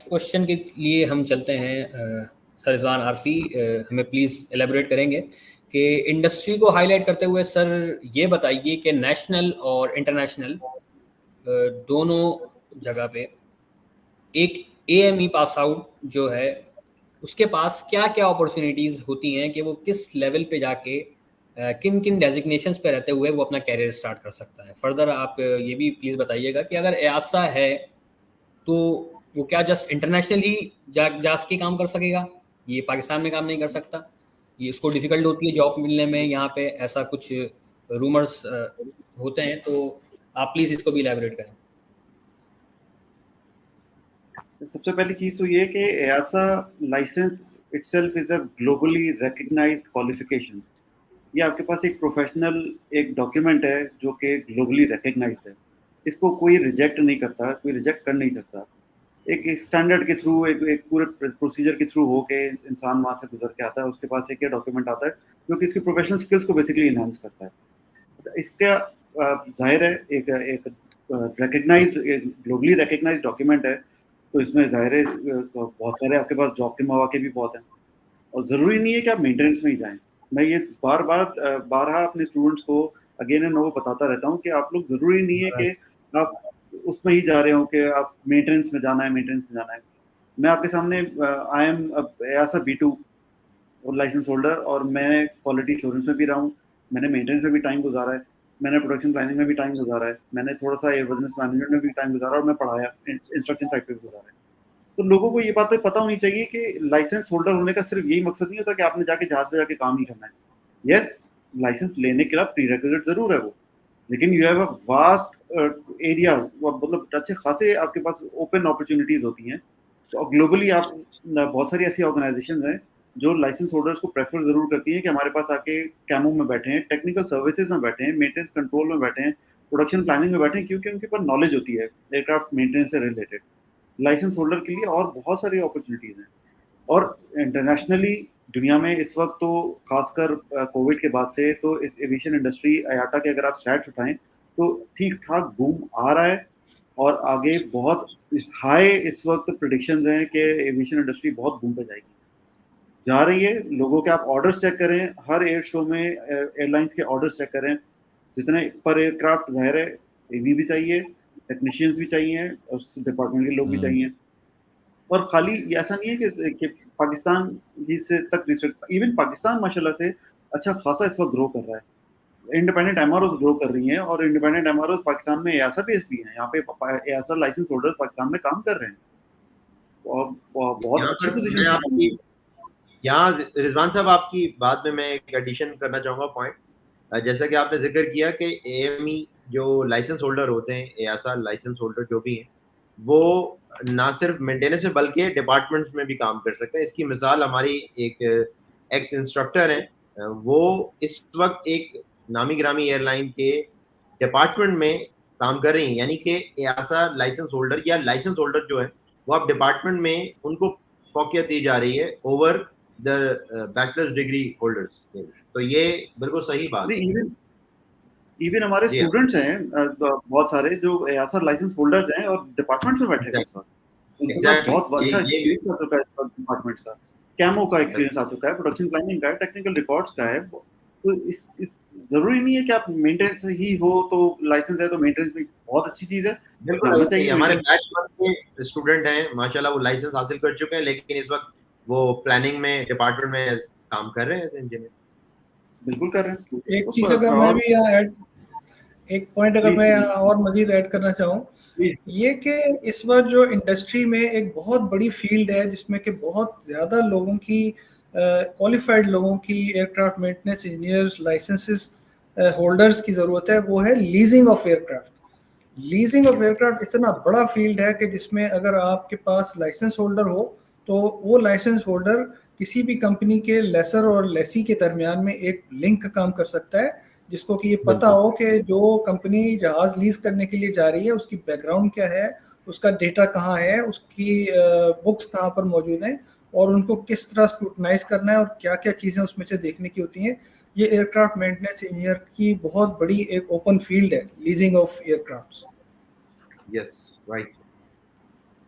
Question के लिए हम चलते हैं। सर रिजवान आरफी हमें प्लीज़ एलेबोरेट करेंगे कि इंडस्ट्री को हाईलाइट करते हुए सर ये बताइए कि नेशनल और इंटरनेशनल दोनों जगह पे एक AME पास आउट जो है उसके पास क्या क्या अपॉर्चुनिटीज़ होती हैं कि वो किस लेवल पे जाके किन किन डेजिग्नेशंस पे रहते हुए वो अपना कैरियर स्टार्ट कर सकता है। फर्दर आप ये भी प्लीज़ बताइएगा कि अगर EASA है तो वो क्या जस्ट इंटरनेशनल ही जा के काम कर सकेगा, ये पाकिस्तान में काम नहीं कर सकता, ये उसको डिफिकल्ट होती है जॉब मिलने में, यहाँ पे ऐसा कुछ रूमर्स होते हैं, तो आप प्लीज़ इसको भी इलैबोरेट करें। सबसे पहली चीज तो ये कि EASA licence itself is a globally recognised qualification. ये आपके पास एक प्रोफेशनल एक डॉक्यूमेंट है जो कि ग्लोबली रिकग्नाइज्ड है। इसको कोई रिजेक्ट नहीं करता, कोई रिजेक्ट कर नहीं सकता। एक स्टैंडर्ड के थ्रू एक पूरे प्रोसीजर के थ्रू होके इंसान वहाँ से गुजर के आता है, उसके पास एक डॉक्यूमेंट आता है जो कि इसकी प्रोफेशनल स्किल्स को बेसिकली इनहांस करता है। इसका जाहिर है एक एक रिकग्नाइज्ड ग्लोबली रिकग्नाइज्ड डॉक्यूमेंट है, तो इसमें जाहिर है बहुत सारे आपके पास जॉब के मौके भी बहुत हैं और ज़रूरी नहीं है कि आप मेंटेनेंस में ही जाएं। मैं ये बारहा अपने स्टूडेंट्स को अगेन एंड ओवर बताता रहता हूँ कि आप लोग ज़रूरी नहीं है कि आप उसमें ही जा रहे हो कि आप मेंटेनेंस में जाना है। मैं आपके सामने आई एम EASA B2 और लाइसेंस होल्डर, और मैं क्वालिटी एश्योरेंस में भी रहा हूँ, मैंने मेंटेनेंस में भी टाइम गुजारा है, मैंने प्रोडक्शन प्लानिंग में भी टाइम गुजारा है, मैंने थोड़ा सा एयरवर्दीनेस मैनेजमेंट में भी टाइम गुजारा और मैं पढ़ाया इंस्ट्रक्शन साइड पे भी गुजारा है। तो लोगों को ये बात तो पता होनी चाहिए कि लाइसेंस होल्डर होने का सिर्फ यही मकसद नहीं होता कि आपने जाके जहाज पे जाके काम ही करना है। यस, लाइसेंस लेने के लिए प्रीरेक्विजिट जरूर है वो, लेकिन you have a vast area, मतलब अच्छे खासे आपके पास ओपन अपॉर्चुनिटीज होती हैं। तो ग्लोबली आप बहुत सारी ऐसी ऑर्गेनाइजेशंस हैं जो लाइसेंस होल्डर्स को प्रेफर जरूर करती हैं कि हमारे पास आके कैमो में बैठे हैं, टेक्निकल सर्विसेज में बैठे हैं, मेंटेनेंस कंट्रोल में बैठे हैं, प्रोडक्शन प्लानिंग में बैठे हैं, क्योंकि उनके पास नॉलेज होती है एयरक्राफ्ट मेंटेनेंस से रिलेटेड। लाइसेंस होल्डर के लिए और बहुत सारी अपॉर्चुनिटीज हैं। और इंटरनेशनली दुनिया में इस वक्त तो खासकर कोविड के बाद से तो इस एविएशन इंडस्ट्री IATA के अगर आप स्टैट्स उठाएं तो ठीक ठाक बूम आ रहा है और आगे बहुत हाई इस वक्त प्रिडिक्शंस हैं कि एविएशन इंडस्ट्री बहुत बूम पे जाएगी, जा रही है। लोगों के आप ऑर्डर्स चेक करें, हर एयर शो में एयरलाइंस के ऑर्डर्स चेक करें, जितने पर एयरक्राफ्ट जाहिर है AV भी चाहिए, टेक्नीशियंस भी चाहिए, उस डिपार्टमेंट के लोग भी चाहिए। और खाली ऐसा नहीं है कि पाकिस्तान ही से तक रिसर्च, इवन पाकिस्तान माशाल्लाह से अच्छा खासा इस वक्त ग्रो कर रहा है। इंडिपेंडेंट MROs ग्रो कर रही हैं और इंडिपेंडेंट MROs पाकिस्तान में EASA बेस्ड भी हैं। यहाँ पे EASA लाइसेंस होल्डर पाकिस्तान में काम कर रहे हैं और बहुत अच्छी पोजीशन। यहाँ रिजवान साहब आपकी बात में मैं एक एडिशन करना चाहूँगा पॉइंट। जैसा कि आपने जिक्र किया कि AME जो लाइसेंस होल्डर होते हैं, EASA लाइसेंस होल्डर जो भी हैं, वो ना सिर्फ मेंटेनेंस में बल्कि डिपार्टमेंट्स में भी काम कर सकते हैं। इसकी मिसाल हमारी एक एक्स इंस्ट्रक्टर हैं, वो इस वक्त एक नामी ग्रामी एयरलाइन के डिपार्टमेंट में काम कर रही हैं, यानी कि EASA लाइसेंस होल्डर या लाइसेंस होल्डर जो है वो अब डिपार्टमेंट में उनको फौकियत दी जा रही है over the bachelors degree holders. तो ये बिल्कुल सही बात है। इवन हमारे स्टूडेंट्स हैं बहुत सारे जो EASA लाइसेंस होल्डर्स हैं और डिपार्टमेंट्स में बैठे हैं इस वक्त। बहुत अच्छा एक्सपीरियंस आ चुका है इस वक्त डिपार्टमेंट्स का, कैमो का एक्सपीरियंस आ चुका है, प्रोडक्शन प्लानिंग का है, टेक्निकल रिकॉर्ड्स का है। तो इस जरूरी नहीं है कि आप मेंटेनेंस ही हो तो लाइसेंस है तो मेंटेनेंस भी बहुत अच्छी चीज है। बिल्कुल चाहिए। हमारे बैच के स्टूडेंट हैं माशाल्लाह, वो लाइसेंस हासिल कर चुके हैं, लेकिन इस वक्त वो प्लानिंग में डिपार्टमेंट में काम कर रहे हैं इंजीनियर। बिल्कुल कर रहे हैं। एक चीज अगर मैं भी यहाँ एक पॉइंट अगर मैं यहाँ और मजीद ऐड करना चाहूँ, ये कि इस बार जो इंडस्ट्री में एक बहुत बड़ी फील्ड है जिसमें कि बहुत ज़्यादा लोगों की क्वालिफाइड लोगों की aircraft maintenance engineers licences holders की ज़रूरत है, वो है leasing of aircraft. Leasing of aircraft इतना बड़ा फील्ड है कि जिसमें अगर आपके पास लाइसेंस होल्डर हो तो वो लाइसेंस होल्डर किसी भी कंपनी के लेसर और लेसी के दरमियान में एक लिंक काम कर सकता है, जिसको कि ये पता हो कि जो कंपनी जहाज लीज करने के लिए जा रही है उसकी बैकग्राउंड क्या है, उसका डेटा कहाँ है, उसकी बुक्स कहाँ पर मौजूद हैं और उनको किस तरह स्क्रूटनाइज करना है और क्या क्या चीज़ें उसमें से देखने की होती हैं। ये एयरक्राफ्ट मेंटेनेंस इंजीनियर की बहुत बड़ी एक ओपन फील्ड है, leasing of aircrafts. Yes, right.